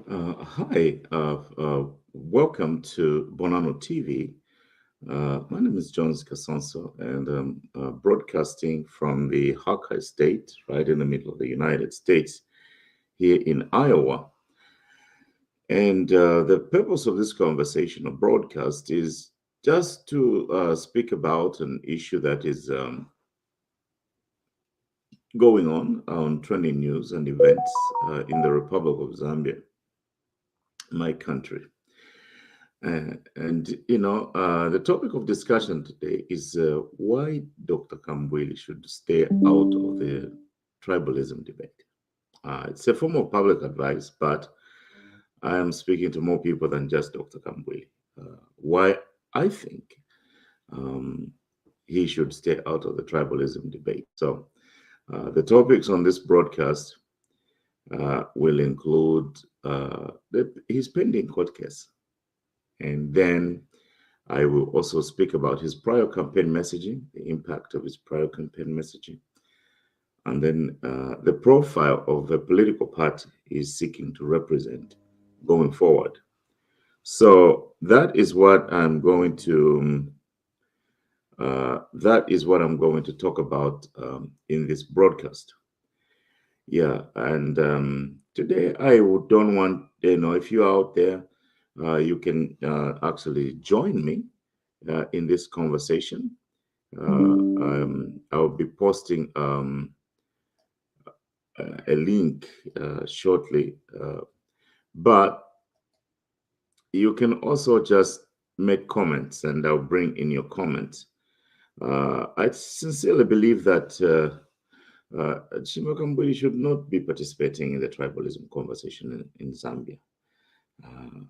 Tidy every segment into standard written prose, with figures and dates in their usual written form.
Hi, welcome to Bonano TV. My name is Jones Casonso, and I'm broadcasting from the Hawkeye State, right in the middle of the United States, here in Iowa. And the purpose of this conversation or broadcast is just to speak about an issue that is going on trending news and events in the Republic of Zambia, my country. The topic of discussion today is why Dr. Kambili should stay out of the tribalism debate. It's a form of public advice, but I am speaking to more people than just Dr. Kambili. Why I think um, he should stay out of the tribalism debate. So, the topics on this broadcast will include his pending court case. And then I will also speak about his prior campaign messaging, the impact of his prior campaign messaging, and then the profile of the political party he's seeking to represent going forward. So that is what I'm going to talk about in this broadcast. Yeah, and today don't want if you're out there, you can actually join me in this conversation. I'll be posting a link shortly, but you can also just make comments, and I'll bring in your comments. I sincerely believe that Chimakambuli should not be participating in the tribalism conversation in Zambia.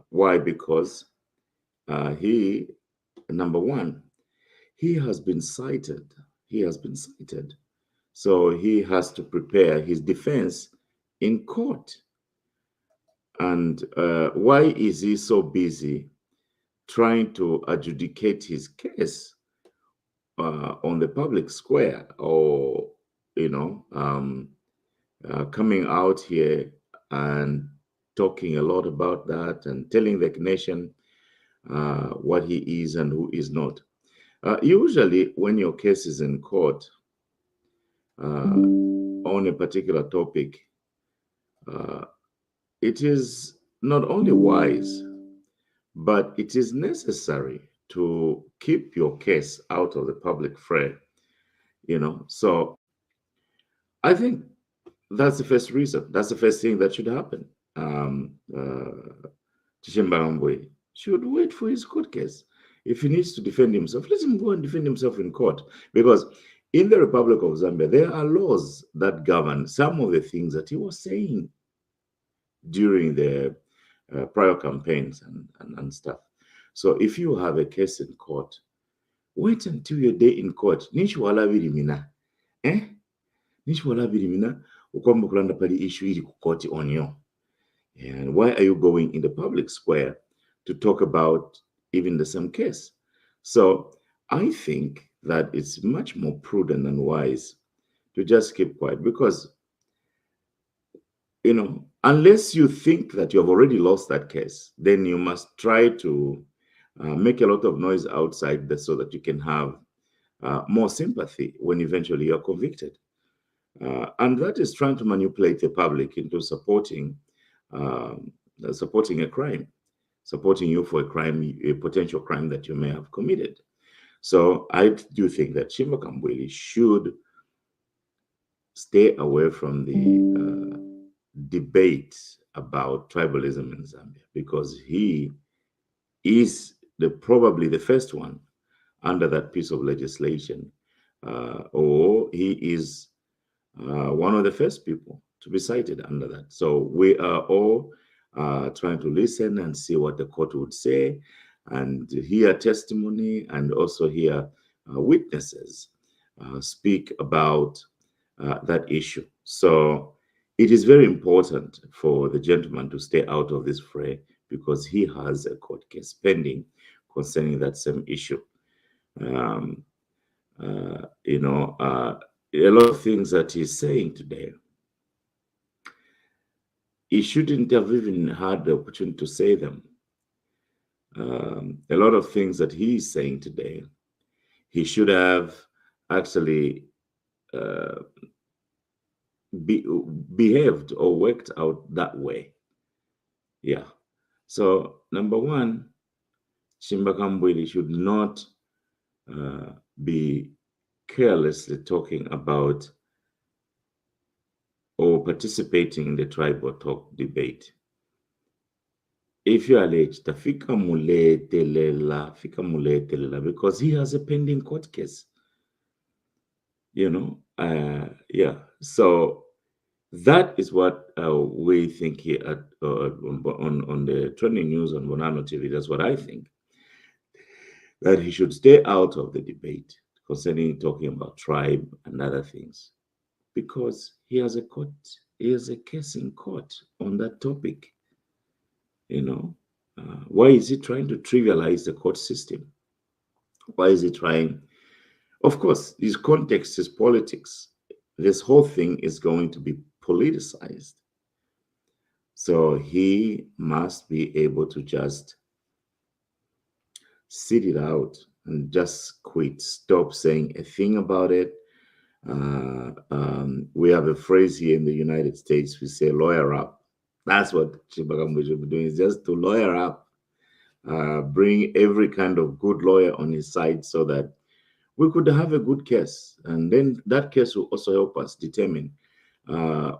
Why? Because he, number one, he has been cited. He has been cited. So he has to prepare his defense in court. And why is he so busy trying to adjudicate his case on the public square, or, you know, coming out here and talking a lot about that and telling the nation what he is and who is not? Usually, when your case is in court on a particular topic, uh, it is not only wise, but it is necessary to keep your case out of the public fray. So I think that's the first reason. That's the first thing that should happen. Tshimbangwe should wait for his court case. If he needs to defend himself, let him go and defend himself in court. Because in the Republic of Zambia, there are laws that govern some of the things that he was saying during the prior campaigns and stuff. So if you have a case in court, wait until your day in court. Nishwala birimina. Eh? Nishwala birimina. Ukwamba kulanda pali issue ili kukoti on you. And why are you going in the public square to talk about even the same case? So I think that it's much more prudent and wise to just keep quiet, because, unless you think that you have already lost that case, then you must try to make a lot of noise outside so that you can have more sympathy when eventually you're convicted. And that is trying to manipulate the public into um, supporting a crime, supporting you for a potential crime that you may have committed. So I do think that Shimba Kambwili should stay away from the debate about tribalism in Zambia, because he is probably the first one under that piece of legislation, or he is one of the first people to be cited under that. So we are all trying to listen and see what the court would say, and hear testimony, and also hear witnesses speak about that issue. So it is very important for the gentleman to stay out of this fray, because he has a court case pending concerning that same issue. Um, a lot of things that he's saying today, he shouldn't have even had the opportunity to say them. A lot of things that he is saying today, he should have actually uh, be, behaved or worked out that way. Yeah. So, number one, Shimbakambwili should not be carelessly talking about or participating in the tribal talk debate. If you allege fika muletelela, because he has a pending court case. Yeah. So that is what we think here at on the trending news on Bonano TV. That's what I think, that he should stay out of the debate concerning talking about tribe and other things, because he has a case in court on that topic. Why is he trying to trivialize the court system? Why is he trying? Of course, his context is politics. This whole thing is going to be politicized. So he must be able to just sit it out and just quit. Stop saying a thing about it. We have a phrase here in the United States. We say lawyer up. That's what Chibagambo should be doing, is just to lawyer up. Bring every kind of good lawyer on his side so that we could have a good case. And then that case will also help us determine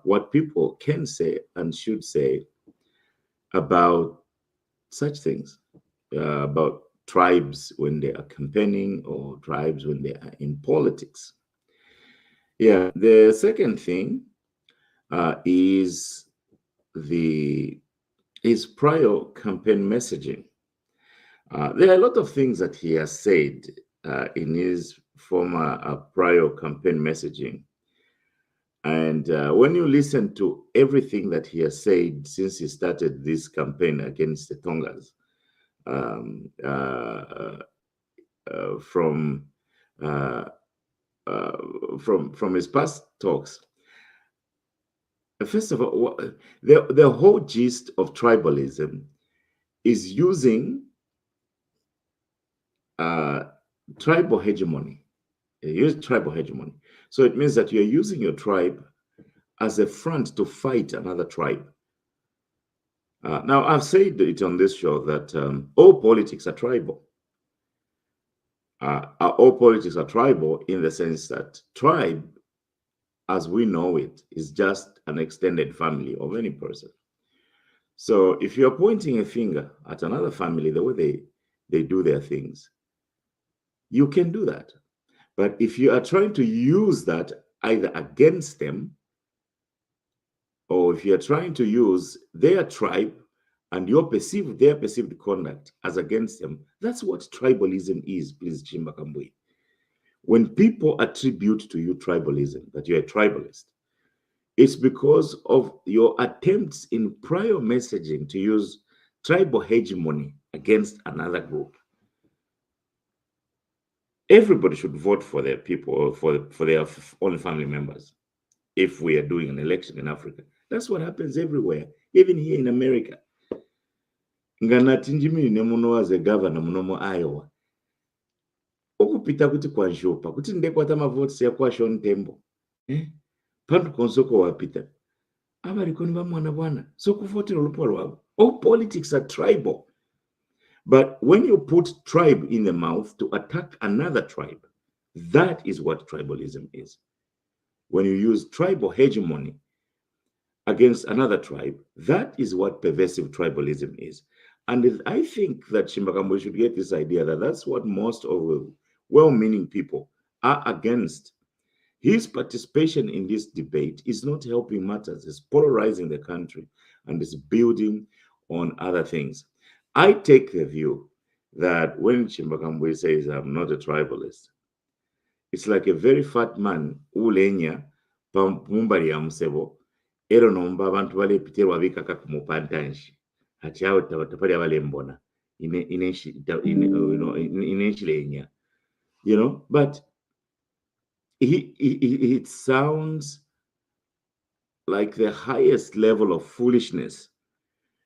what people can say and should say about such things, about tribes when they are campaigning or tribes when they are in politics. Yeah, the second thing is his prior campaign messaging. There are a lot of things that he has said in his former prior campaign messaging. And when you listen to everything that he has said since he started this campaign against the Tongas, from his past talks, first of all, the whole gist of tribalism is using tribal hegemony. You use tribal hegemony. So it means that you're using your tribe as a front to fight another tribe. Now, I've said it on this show that all politics are tribal. All politics are tribal in the sense that tribe, as we know it, is just an extended family of any person. So if you're pointing a finger at another family, the way they do their things, you can do that. But if you are trying to use that either against them, or if you're trying to use their tribe and their perceived conduct as against them, that's what tribalism is, please, Chimbakambwe. When people attribute to you tribalism, that you're a tribalist, it's because of your attempts in prior messaging to use tribal hegemony against another group. Everybody should vote for their people or for their own family members if we are doing an election in Africa. That's what happens everywhere, even here in America. Nganatinjimini nemuno as a governor munomo Iowa. Okupita kuti kwa Njopa, kuti ndekwata mavotsi ya kwa Sean Tembo. Pandu konsoko wapita. Abarikoni bamwana bwana. So kuvotera olupo lwabo. All politics are tribal. But when you put tribe in the mouth to attack another tribe, that is what tribalism is. When you use tribal hegemony against another tribe, that is what pervasive tribalism is. And I think that Chimbakambwe should get this idea that that's what most of the well-meaning people are against. His participation in this debate is not helping matters. It's polarizing the country and it's building on other things. I take the view that when Chimbakambwe says, I'm not a tribalist, it's like a very fat man, ulenya, pamumbali ya msebo, ero nomba abantu bale piterwa bikaka kumupantanshi. Hachiao tapali abale mbona. Ineshi lenya. But it sounds like the highest level of foolishness.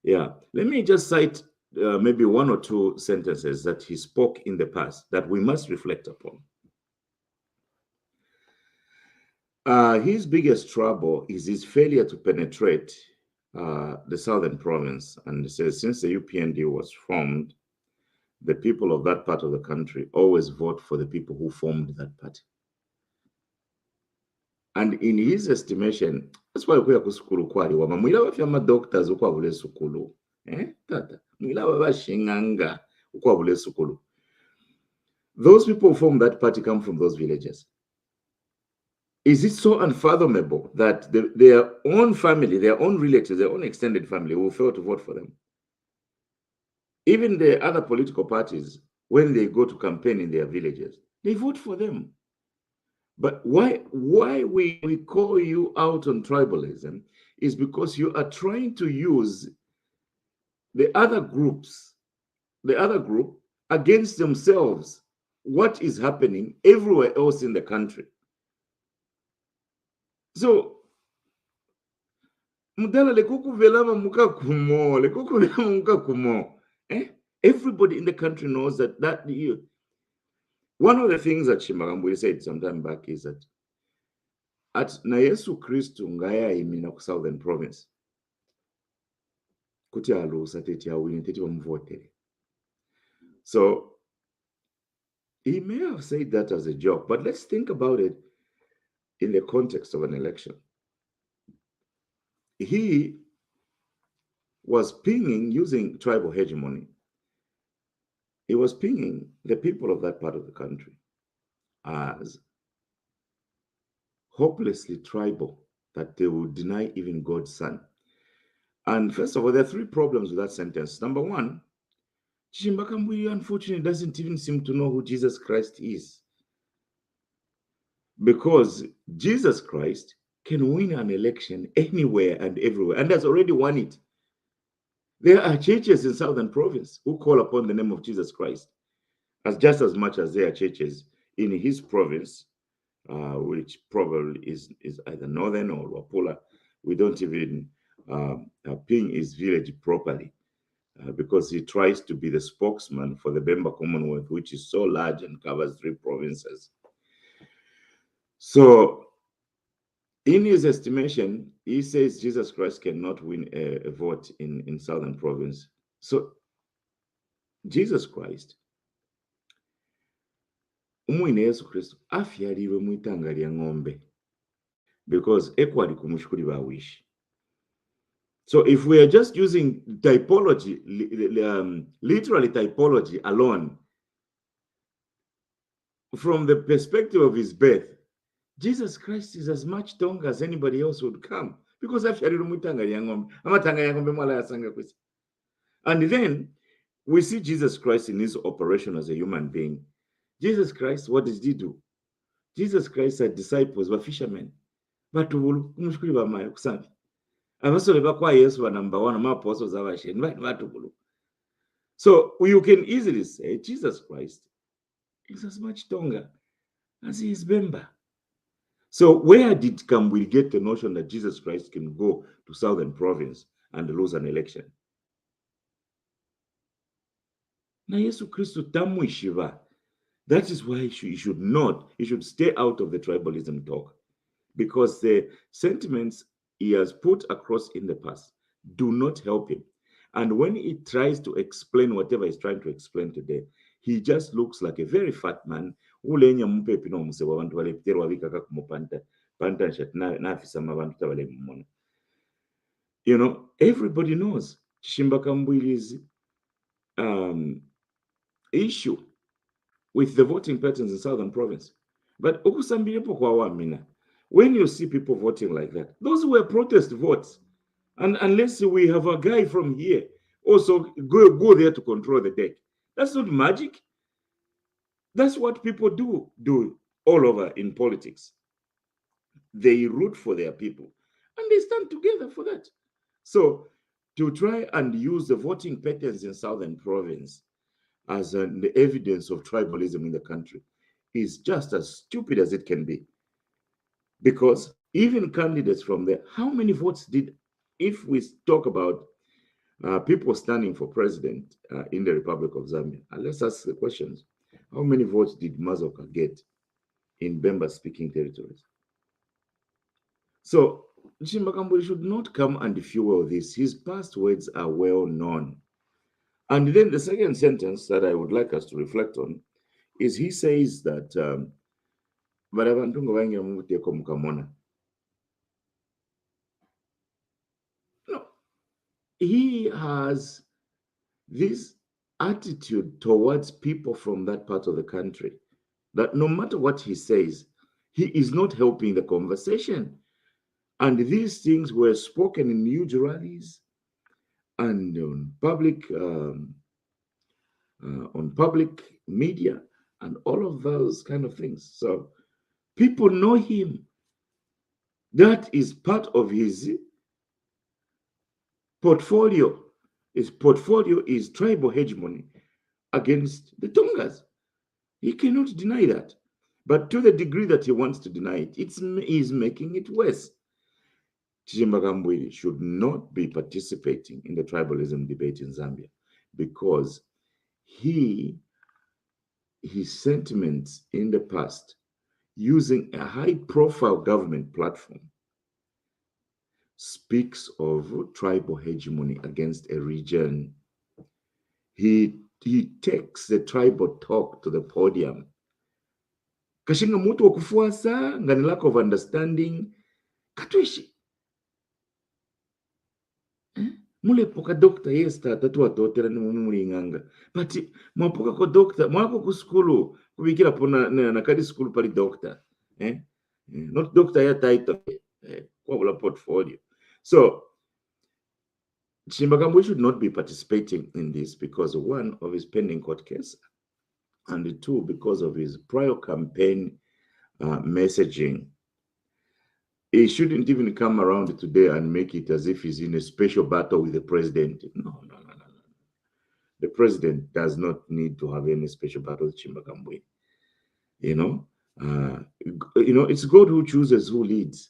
Yeah. Let me just cite maybe one or two sentences that he spoke in the past that we must reflect upon. His biggest trouble is his failure to penetrate the southern province. And he says, since the UPND was formed, the people of that part of the country always vote for the people who formed that party. And in his estimation, that's why we are kusukulu kwali wama mwila wafya ma doctors ukwabule sukulu. Tata, mwila wabashinganga ukwabule sukulu. Those people who form that party come from those villages. Is it so unfathomable that their own family, their own relatives, their own extended family will fail to vote for them? Even the other political parties, when they go to campaign in their villages, they vote for them. But why we call you out on tribalism is because you are trying to use the other group against themselves. What is happening everywhere else in the country? So everybody in the country knows that one of the things that Shimagambu said some time back is that at na Yesu Kristu ngaya imina ku southern province kuti alusa teti awini teti wamvotere. So he may have said that as a joke, but let's think about it in the context of an election. He was pinging using tribal hegemony. He was pinging the people of that part of the country as hopelessly tribal, that they would deny even God's son. And first of all, there are three problems with that sentence. Number one, Chimbakambui unfortunately doesn't even seem to know who Jesus Christ is. Because Jesus Christ can win an election anywhere and everywhere, and has already won it. There are churches in Southern Province who call upon the name of Jesus Christ as just as much as there are churches in his province, which probably is either Northern or Wapula. We don't even ping his village properly because he tries to be the spokesman for the Bemba Commonwealth, which is so large and covers 3 provinces. So in his estimation, he says Jesus Christ cannot win a vote in Southern Province. So Jesus Christ, umwine Yesu Kristu, afyaliwe mwitanga lya ng'ombe, because equally kumushukuri bawishi. So if we are just using typology, literally typology alone, from the perspective of his birth, Jesus Christ is as much tongue as anybody else would come, because and then we see Jesus Christ in his operation as a human being. Jesus Christ, what did he do? Jesus Christ had disciples, were fishermen. But so you can easily say Jesus Christ is as much tonga as he is Bemba. So where did Kambili get the notion that Jesus Christ can go to Southern Province and lose an election? Na Yesu Kristu tamu ishiva. That is why he should stay out of the tribalism talk, because the sentiments he has put across in the past do not help him. And when he tries to explain whatever he's trying to explain today, he just looks like a very fat man. You know, everybody knows Shimbakambuili's issue with the voting patterns in Southern Province. But when you see people voting like that, those were protest votes. And unless we have a guy from here also go there to control the deck, that's not magic. That's what people do all over in politics. They root for their people and they stand together for that. So to try and use the voting patterns in Southern Province as the evidence of tribalism in the country is just as stupid as it can be. Because even candidates from there, how many votes did, if we talk about people standing for president in the Republic of Zambia, let's ask the questions. How many votes did Mazoka get in Bemba speaking territories? So Chimbakambwe should not come and fuel this. His past words are well known. And then the second sentence that I would like us to reflect on is he says that no, he has this attitude towards people from that part of the country that no matter what he says, he is not helping the conversation. And these things were spoken in huge rallies and on public media and all of those kind of things. So people know him. That is part of his portfolio. His portfolio is tribal hegemony against the Tongas. He cannot deny that. But to the degree that he wants to deny it, he's making it worse. Chimbakambwe should not be participating in the tribalism debate in Zambia because his sentiments in the past, using a high-profile government platform, speaks of tribal hegemony against a region. He takes the tribal talk to the podium. Kashinga mutu wakufuasa ngani lack of understanding katwishi. Mulepoka doctor yes tatu watotera ni mulinganga. But mwapoka ko doctor mwako ku skulu kubikira pona na kadi skulu pali doctor. Not doctor ya title kwa portfolio. So Chimbakambwe should not be participating in this because one of his pending court case, and two because of his prior campaign messaging. He shouldn't even come around today and make it as if he's in a special battle with the president. No. The president does not need to have any special battle with Chimbakambwe. It's God who chooses who leads.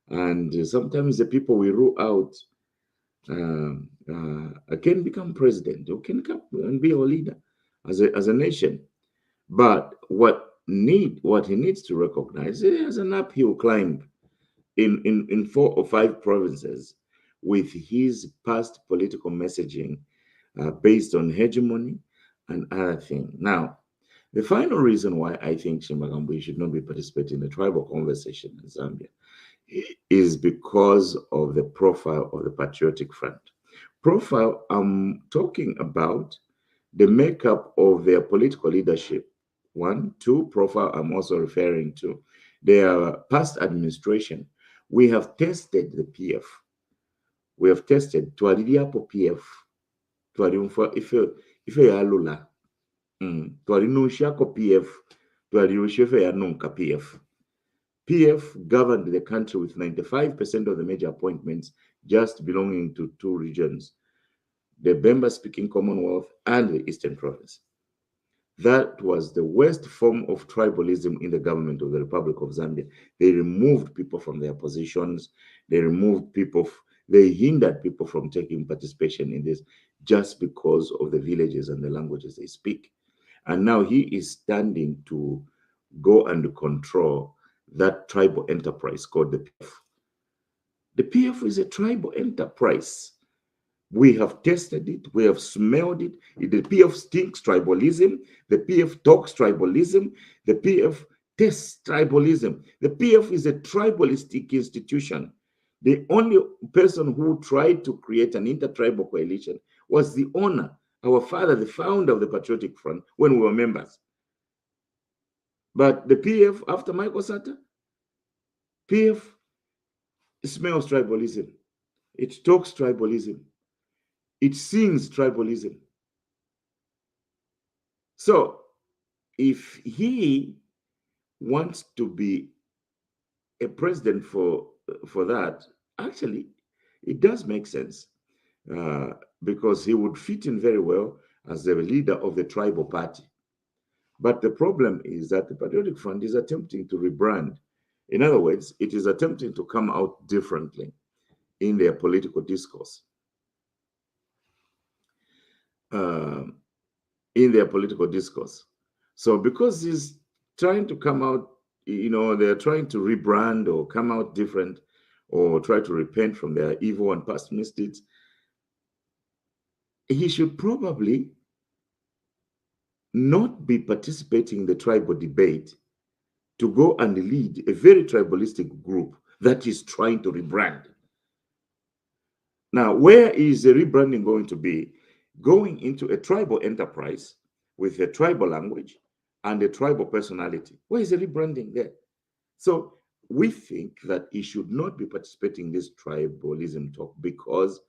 And sometimes the people we rule out can become president or can come and be our leader as a nation. But what he needs to recognize is an uphill climb in 4 or 5 provinces with his past political messaging based on hegemony and other things. Now, the final reason why I think Chimbakambwe should not be participating in the tribal conversation in Zambia is because of the profile of the Patriotic Front. Profile, I'm talking about the makeup of their political leadership. 1, 2, profile, I'm also referring to their past administration. We have tested the PF. We have tested Tuariliapo PF. Tuarimfa ife ya lula. Tuarinushako PF. Tuariushefe ya nunka PF. PF governed the country with 95% of the major appointments just belonging to 2 regions, the Bemba-speaking Commonwealth and the Eastern Province. That was the worst form of tribalism in the government of the Republic of Zambia. They removed people from their positions. They hindered people from taking participation in this just because of the villages and the languages they speak. And now he is standing to go and control that tribal enterprise called the PF. The PF is a tribal enterprise. We have tested it. We have smelled it. The PF stinks tribalism. The PF talks tribalism. The PF tests tribalism. The PF is a tribalistic institution. The only person who tried to create an intertribal coalition was the owner, our father, the founder of the Patriotic Front, when we were members. But the PF, after Michael Sata, PF smells tribalism. It talks tribalism. It sings tribalism. So if he wants to be a president for that, actually, it does make sense because he would fit in very well as the leader of the tribal party. But the problem is that the Patriotic Front is attempting to rebrand In other words, it is attempting to come out differently in their political discourse. Uh, in their political discourse. So because he's trying to come out, they're trying to rebrand or come out different or try to repent from their evil and past misdeeds, he should probably not be participating in the tribal debate to go and lead a very tribalistic group that is trying to rebrand. Now, where is the rebranding going to be? Going into a tribal enterprise with a tribal language and a tribal personality. Where is the rebranding there? So we think that he should not be participating in this tribalism talk because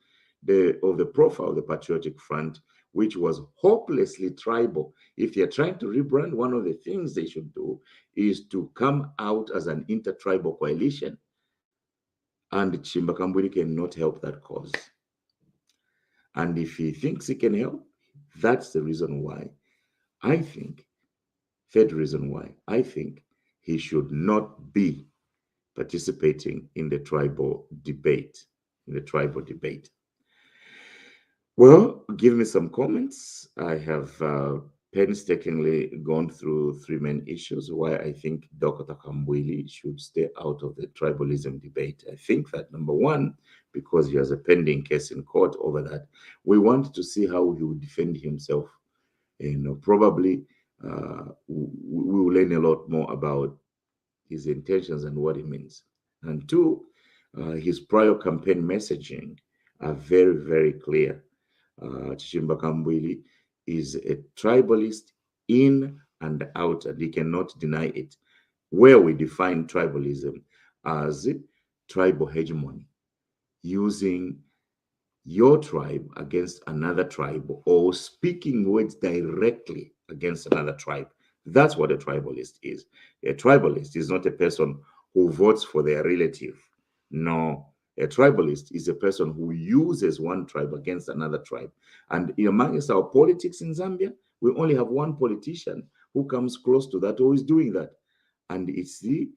of the profile of the Patriotic Front, which was hopelessly tribal. If they're trying to rebrand, one of the things they should do is to come out as an intertribal coalition. And Chimbakamburi cannot help that cause. And if he thinks he can help, that's the reason why I think, third reason why I think he should not be participating in the tribal debate. Well, give me some comments. I have painstakingly gone through three main issues why I think Dr. Kambili should stay out of the tribalism debate. I think that number one, because he has a pending case in court over that, we want to see how he would defend himself. Probably we will learn a lot more about his intentions and what he means. And two, his prior campaign messaging are very, very clear. Chishimba Kambwili is a tribalist in and out, and he cannot deny it. Where we define tribalism as tribal hegemony, using your tribe against another tribe or speaking words directly against another tribe. That's what a tribalist is. A tribalist is not a person who votes for their relative. No, a tribalist is a person who uses one tribe against another tribe. And amongst our politics in Zambia, we only have one politician who comes close to that, who is doing that. And it's the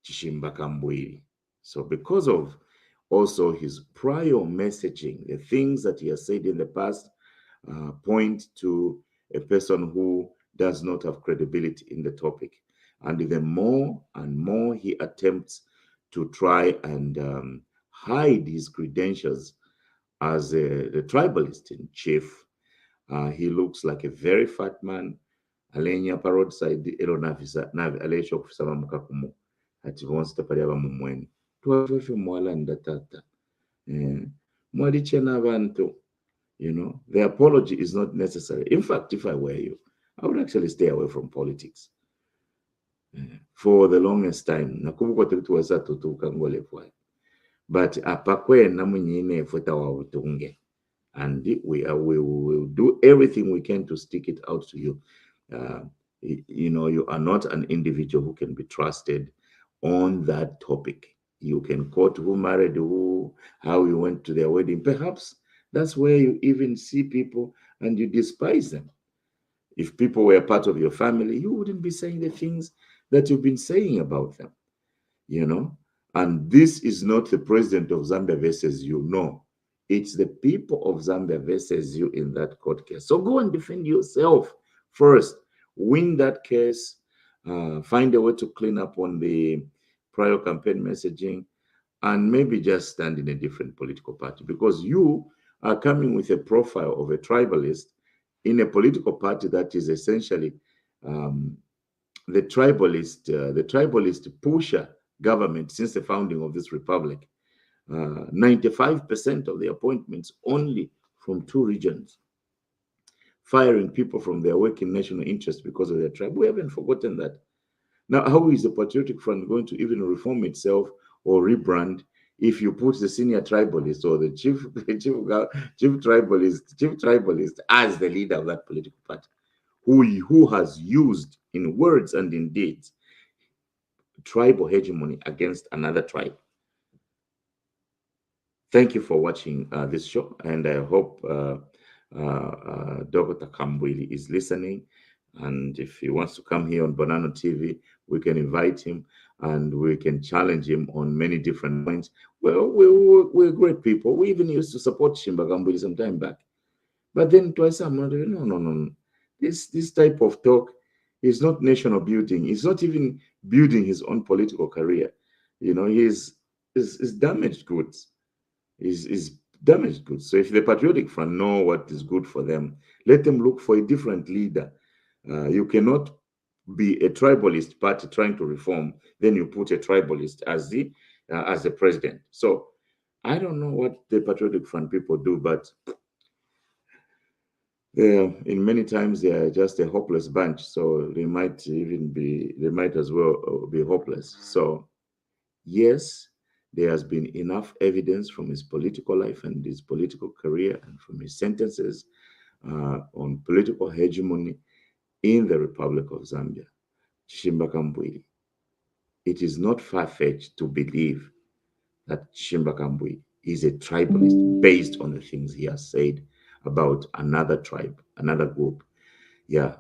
Chishimba Kambwili. So because of also his prior messaging, the things that he has said in the past point to a person who does not have credibility in the topic. And the more and more he attempts to try and hide his credentials as the tribalist in chief, he looks like a very fat man. Alenya parodside ero navisa navi alesho kusama mukakumu ati vonse tapali aba mumweni twafefe mwalanda tata mwaliche n'abantu. The apology is not necessary. In fact, if I were you, I would actually stay away from politics for the longest time. Nakumbuka tulituweza tutuka ngole fwa. But apakwe na mwenyine futa wa utunge. And we will do everything we can to stick it out to you. You are not an individual who can be trusted on that topic. You can quote who married who, how you went to their wedding. Perhaps that's where you even see people and you despise them. If people were part of your family, you wouldn't be saying the things that you've been saying about them, And this is not the president of Zambia versus you. No, it's the people of Zambia versus you in that court case. So go and defend yourself first. Win that case. Find a way to clean up on the prior campaign messaging, and maybe just stand in a different political party, because you are coming with a profile of a tribalist in a political party that is essentially the tribalist pusher government since the founding of this republic. 95% of the appointments only from two regions, firing people from their working national interest because of their tribe. We haven't forgotten that. Now, how is the Patriotic Front going to even reform itself or rebrand if you put the senior tribalist or the chief tribalist as the leader of that political party, who has used in words and in deeds tribal hegemony against another tribe? Thank you for watching this show, and I hope Dr. Kambwili is listening. And if he wants to come here on Bonano TV, we can invite him. and we can challenge him on many different points. Well, we're great people. We even used to support Shimba Kambili some time back. But then twice I'm not, no, no, no, no. This type of talk is not national building. He's not even building his own political career. You know, is damaged goods. Is damaged goods. So if the Patriotic Front know what is good for them, let them look for a different leader. You cannot be a tribalist party trying to reform, then you put a tribalist as the president. So I don't know what the Patriotic Front people do, but in many times they are just a hopeless bunch. So they might as well be hopeless. So yes, there has been enough evidence from his political life and his political career and from his sentences on political hegemony in the Republic of Zambia. Chishimba Kambwili. It is not far-fetched to believe that Chishimba Kambwili is a tribalist based on the things he has said about another tribe, another group. Yeah,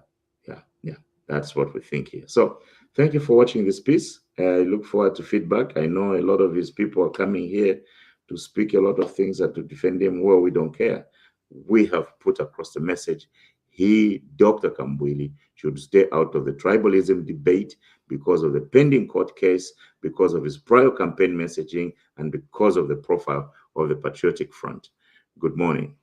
yeah. That's what we think here. So thank you for watching this piece. I look forward to feedback. I know a lot of these people are coming here to speak a lot of things and to defend him. Well, we don't care. We have put across the message. He, Dr. Kambwili, should stay out of the tribalism debate because of the pending court case, because of his prior campaign messaging, and because of the profile of the Patriotic Front. Good morning.